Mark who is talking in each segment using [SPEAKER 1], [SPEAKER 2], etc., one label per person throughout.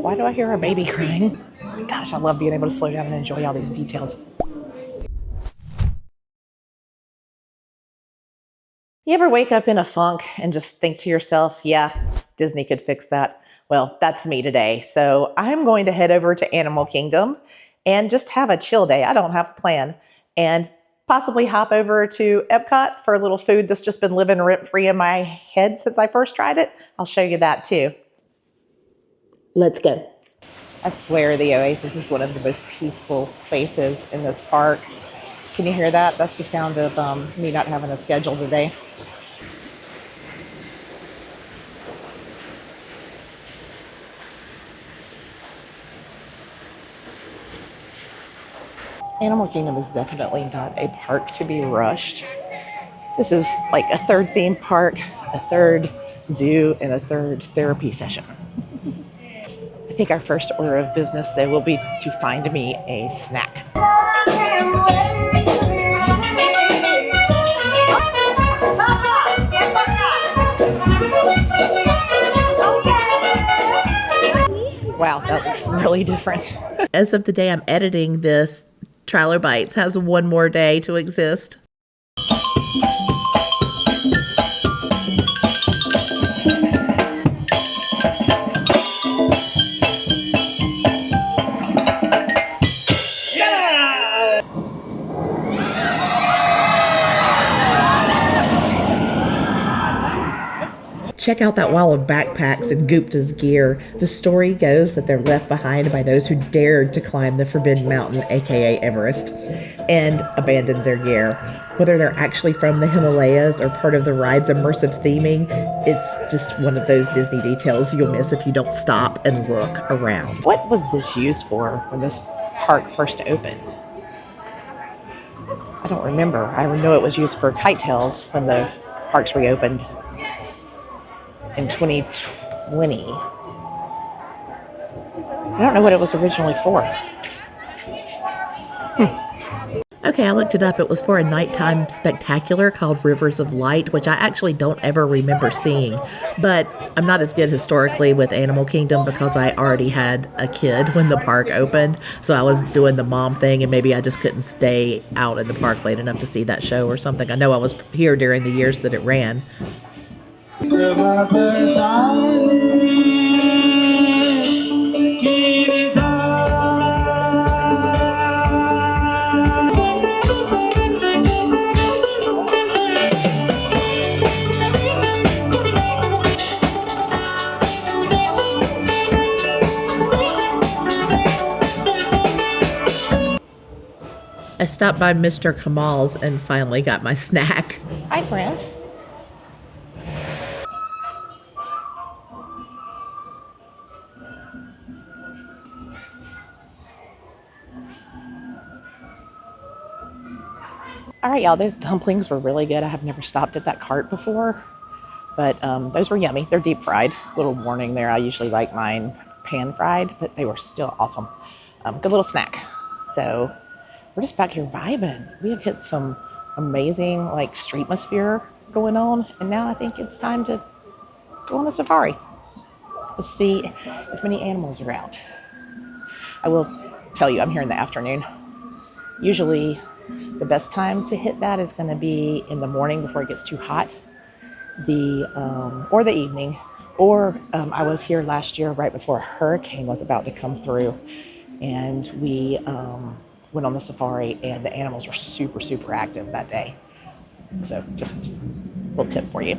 [SPEAKER 1] Why do I hear a baby crying? Gosh, I love being able to slow down and enjoy all these details. You ever wake up in a funk and just think to yourself, yeah, Disney could fix that? Well, that's me today. So I'm going to head over to Animal Kingdom and just have a chill day. I don't have a plan. And possibly hop over to EPCOT for a little food that's just been living rent-free in my head since I first tried it. I'll show you that too. Let's go. I swear the Oasis is one of the most peaceful places in this park. Can you hear that? That's the sound of me not having a schedule today. Animal Kingdom is definitely not a park to be rushed. This is like a third theme park, a third zoo, and a third therapy session. I think our first order of business though will be to find me a snack. Wow, that looks really different.
[SPEAKER 2] As of the day I'm editing this, Trailer Bites has one more day to exist. Check out that wall of backpacks and Gupta's gear. The story goes that they're left behind by those who dared to climb the Forbidden Mountain, aka Everest, and abandoned their gear. Whether they're actually from the Himalayas or part of the ride's immersive theming, it's just one of those Disney details you'll miss if you don't stop and look around.
[SPEAKER 1] What was this used for when this park first opened? I don't remember. I know it was used for kite-tails when the parks reopened in 2020. I don't know what it was originally for.
[SPEAKER 2] Okay, I looked it up. It was for a nighttime spectacular called Rivers of Light, which I actually don't ever remember seeing. But I'm not as good historically with Animal Kingdom because I already had a kid when the park opened. So I was doing the mom thing, and maybe I just couldn't stay out in the park late enough to see that show or something. I know I was here during the years that it ran. I stopped by Mr. Kamal's and finally got my snack.
[SPEAKER 1] Hi, friend. All right, y'all, those dumplings were really good. I have never stopped at that cart before, but those were yummy. They're deep fried. Little warning there, I usually like mine pan fried, but they were still awesome. Good little snack. So we're just back here vibing. We have hit some amazing like streetmosphere going on, and now I think it's time to go on a safari. Let's see if many animals are out. I will tell you, I'm here in the afternoon. Usually the best time to hit that is going to be in the morning before it gets too hot, or the evening, or I was here last year right before a hurricane was about to come through, and we went on the safari, and the animals were super, super active that day. So just a little tip for you.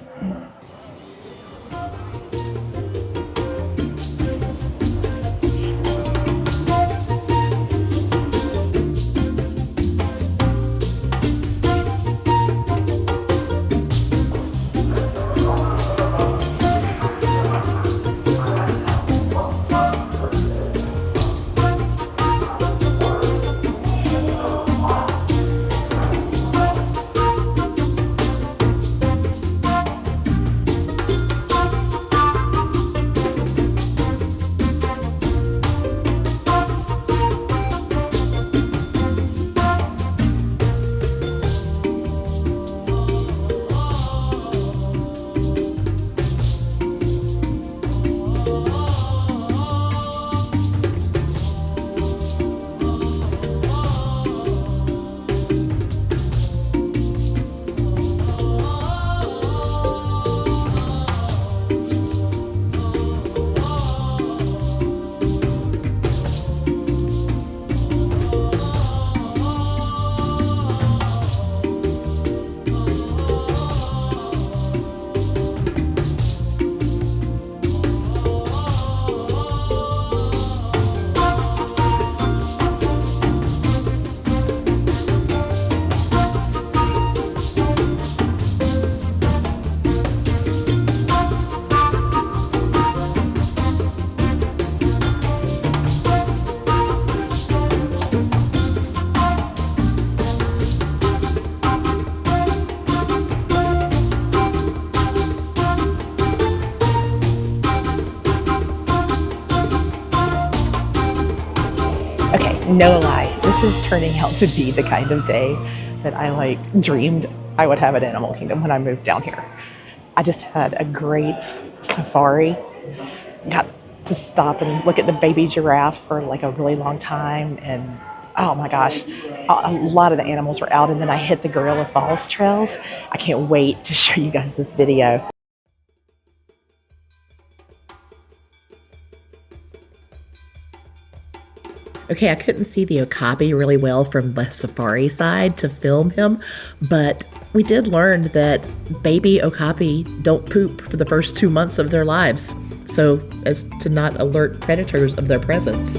[SPEAKER 1] No lie, this is turning out to be the kind of day that I dreamed I would have at Animal Kingdom when I moved down here. I just had a great safari. Got to stop and look at the baby giraffe for a really long time, and oh my gosh, a lot of the animals were out, and then I hit the Gorilla Falls trails. I can't wait to show you guys this video.
[SPEAKER 2] Okay, I couldn't see the okapi really well from the safari side to film him, but we did learn that baby okapi don't poop for the first 2 months of their lives, so as to not alert predators of their presence.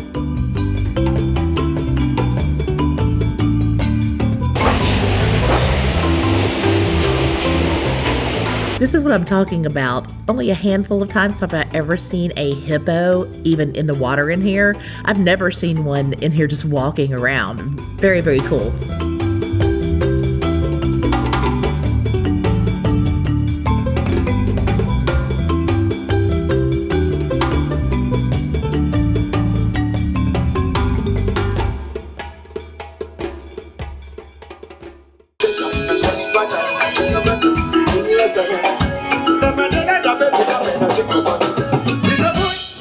[SPEAKER 2] This is what I'm talking about. Only a handful of times have I ever seen a hippo even in the water in here. I've never seen one in here just walking around. Very, very cool.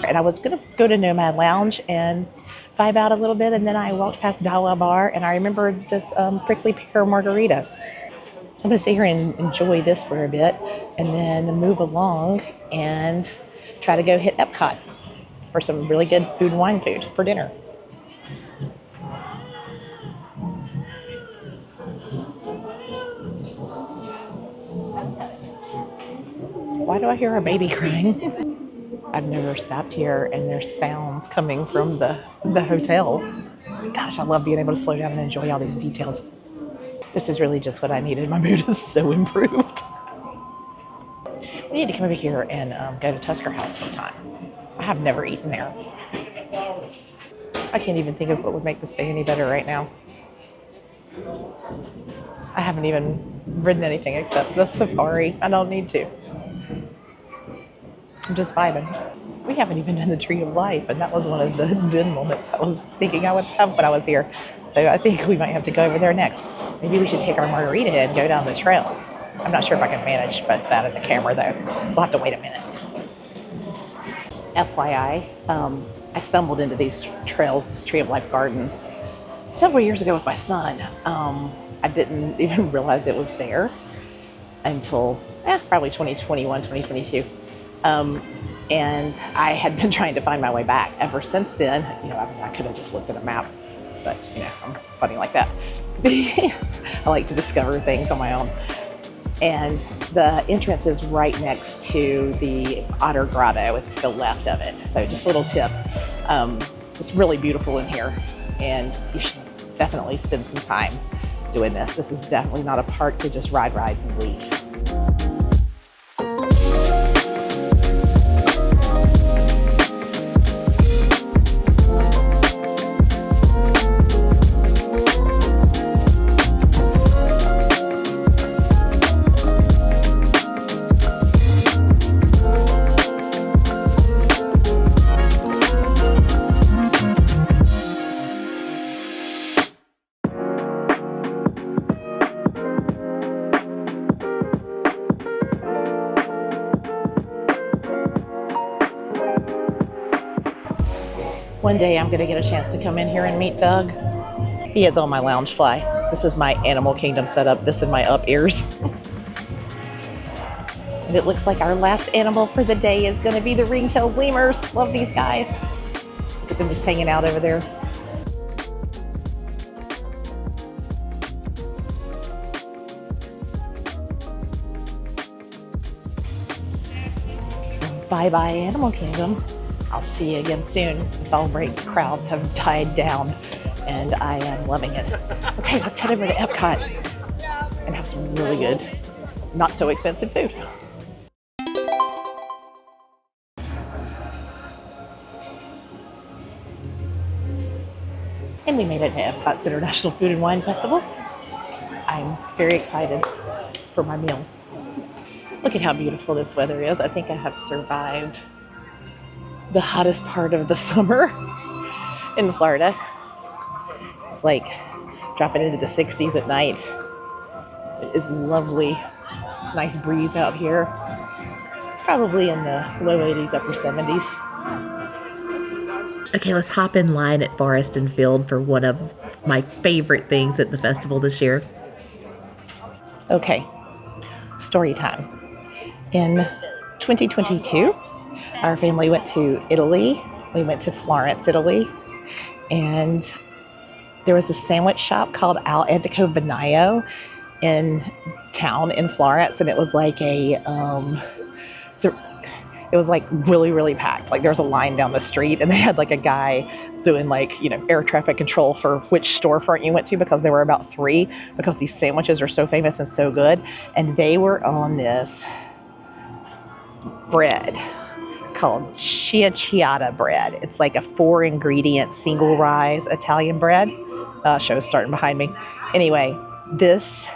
[SPEAKER 1] And I was gonna go to Nomad Lounge and vibe out a little bit, and then I walked past Dawa Bar and I remembered this prickly pear margarita. So I'm gonna sit here and enjoy this for a bit and then move along and try to go hit EPCOT for some really good food and wine food for dinner. Why do I hear a baby crying? I've never stopped here and there's sounds coming from the hotel. Gosh, I love being able to slow down and enjoy all these details. This is really just what I needed. My mood is so improved. We need to come over here and go to Tusker House sometime. I have never eaten there. I can't even think of what would make the stay any better right now. I haven't even ridden anything except the safari. I don't need to. I'm just vibing. We haven't even done the Tree of Life, and that was one of the zen moments I was thinking I would have when I was here. So I think we might have to go over there next. Maybe we should take our margarita and go down the trails. I'm not sure if I can manage both that and the camera though. We'll have to wait a minute. FYI, I stumbled into these trails, this Tree of Life garden, several years ago with my son. I didn't even realize it was there until probably 2021, 2022. And I had been trying to find my way back ever since then. I could have just looked at a map, but I'm funny like that. I like to discover things on my own. And the entrance is right next to the Otter Grotto. It's to the left of it. So just a little tip. It's really beautiful in here, and you should definitely spend some time doing this. This is definitely not a park to just ride rides and leave. One day I'm gonna get a chance to come in here and meet Doug. He is on my Loungefly. This is my Animal Kingdom setup. This and my up ears. And it looks like our last animal for the day is gonna be the ring-tailed lemurs. Love these guys. Look at them just hanging out over there. Bye-bye Animal Kingdom. I'll see you again soon. The bell break crowds have died down and I am loving it. Okay, let's head over to EPCOT and have some really good, not so expensive food. And we made it to EPCOT's International Food and Wine Festival. I'm very excited for my meal. Look at how beautiful this weather is. I think I have survived the hottest part of the summer in Florida. It's like dropping into the 60s at night. It is lovely. Nice breeze out here. It's probably in the low 80s, upper 70s.
[SPEAKER 2] Okay, let's hop in line at Forest and Field for one of my favorite things at the festival this year.
[SPEAKER 1] Okay, story time. In 2022, our family went to Italy. We went to Florence, Italy, and there was a sandwich shop called Al Antico Benaio in town in Florence, and it was like it was like really, really packed. Like there was a line down the street, and they had like a guy doing like, air traffic control for which storefront you went to, because there were about 3, because these sandwiches are so famous and so good. And they were on this bread called ciabatta bread. It's like a 4-ingredient single rise Italian bread. Show's starting behind me. Anyway, this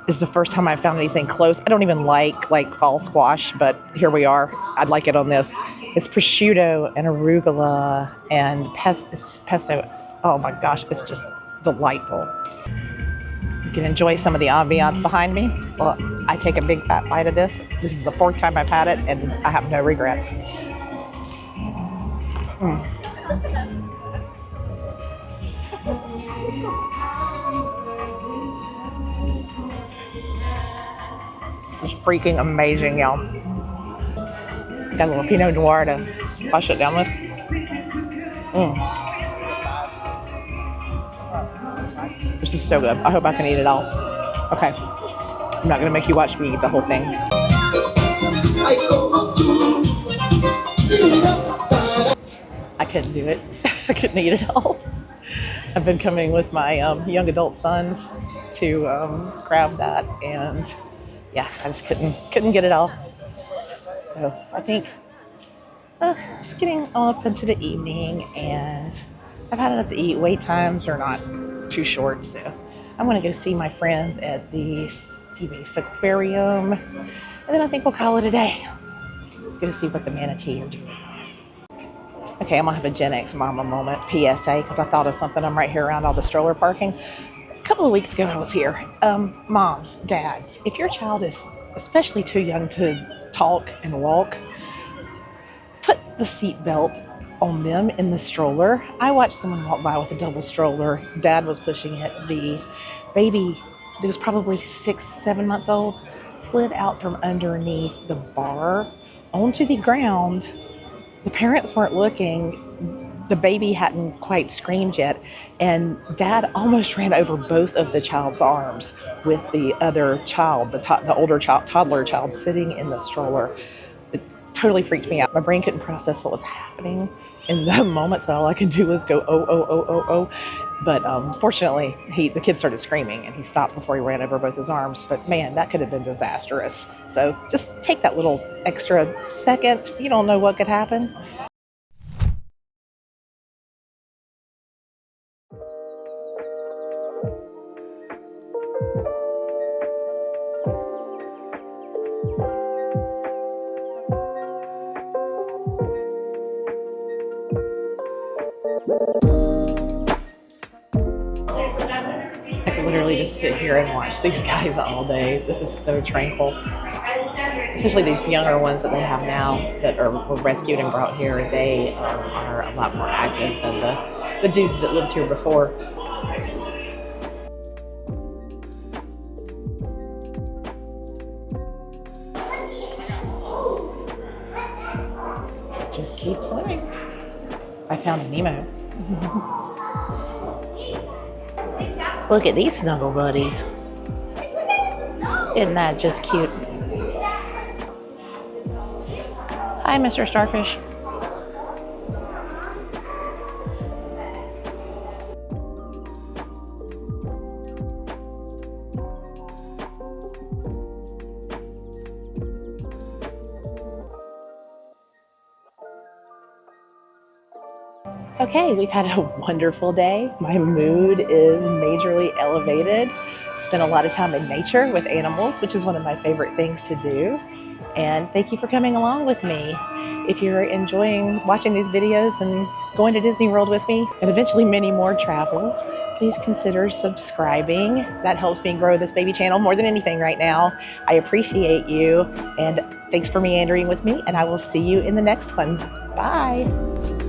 [SPEAKER 1] is the first time I've found anything close. I don't even like fall squash, but here we are. I'd like it on this. It's prosciutto and arugula and it's just pesto. Oh my gosh, it's just delightful. You can enjoy some of the ambiance behind me. Well, I take a big fat bite of this. This is the 4th time I've had it, and I have no regrets. It's freaking amazing, y'all. Got a little Pinot Noir to wash it down with. This is so good. I hope I can eat it all. Okay. I'm not going to make you watch me eat the whole thing. I couldn't do it. I couldn't eat it all. I've been coming with my young adult sons to grab that, and yeah, I just couldn't get it all. So I think it's getting up into the evening, and I've had enough to eat. Wait times are not too short, so I'm going to go see my friends at the Seabase Aquarium, and then I think we'll call it a day. Let's go see what the manatee are doing. Okay, I'm going to have a Gen X mama moment, PSA, because I thought of something. I'm right here around all the stroller parking. A couple of weeks ago, I was here. Moms, dads, if your child is especially too young to talk and walk, put the seatbelt on them in the stroller. I watched someone walk by with a double stroller. Dad was pushing it. The baby, that was probably 6-7 months old, slid out from underneath the bar onto the ground. The parents weren't looking. The baby hadn't quite screamed yet, and Dad almost ran over both of the child's arms with the other child, the older child, toddler child, sitting in the stroller. It totally freaked me out. My brain couldn't process what was happening in the moment, so all I could do was go, oh. But fortunately, the kid started screaming, and he stopped before he ran over both his arms. But man, that could have been disastrous. So just take that little extra second. You don't know what could happen. I could literally just sit here and watch these guys all day. This is so tranquil. Especially these younger ones that they have now that were rescued and brought here. They are a lot more active than the dudes that lived here before. Just keep swimming. I found a Nemo. Look at these snuggle buddies. Isn't that just cute? Hi, Mr. Starfish. Okay, we've had a wonderful day. My mood is majorly elevated. Spent a lot of time in nature with animals, which is one of my favorite things to do. And thank you for coming along with me. If you're enjoying watching these videos and going to Disney World with me and eventually many more travels, please consider subscribing. That helps me grow this baby channel more than anything right now. I appreciate you, and thanks for meandering with me, and I will see you in the next one. Bye.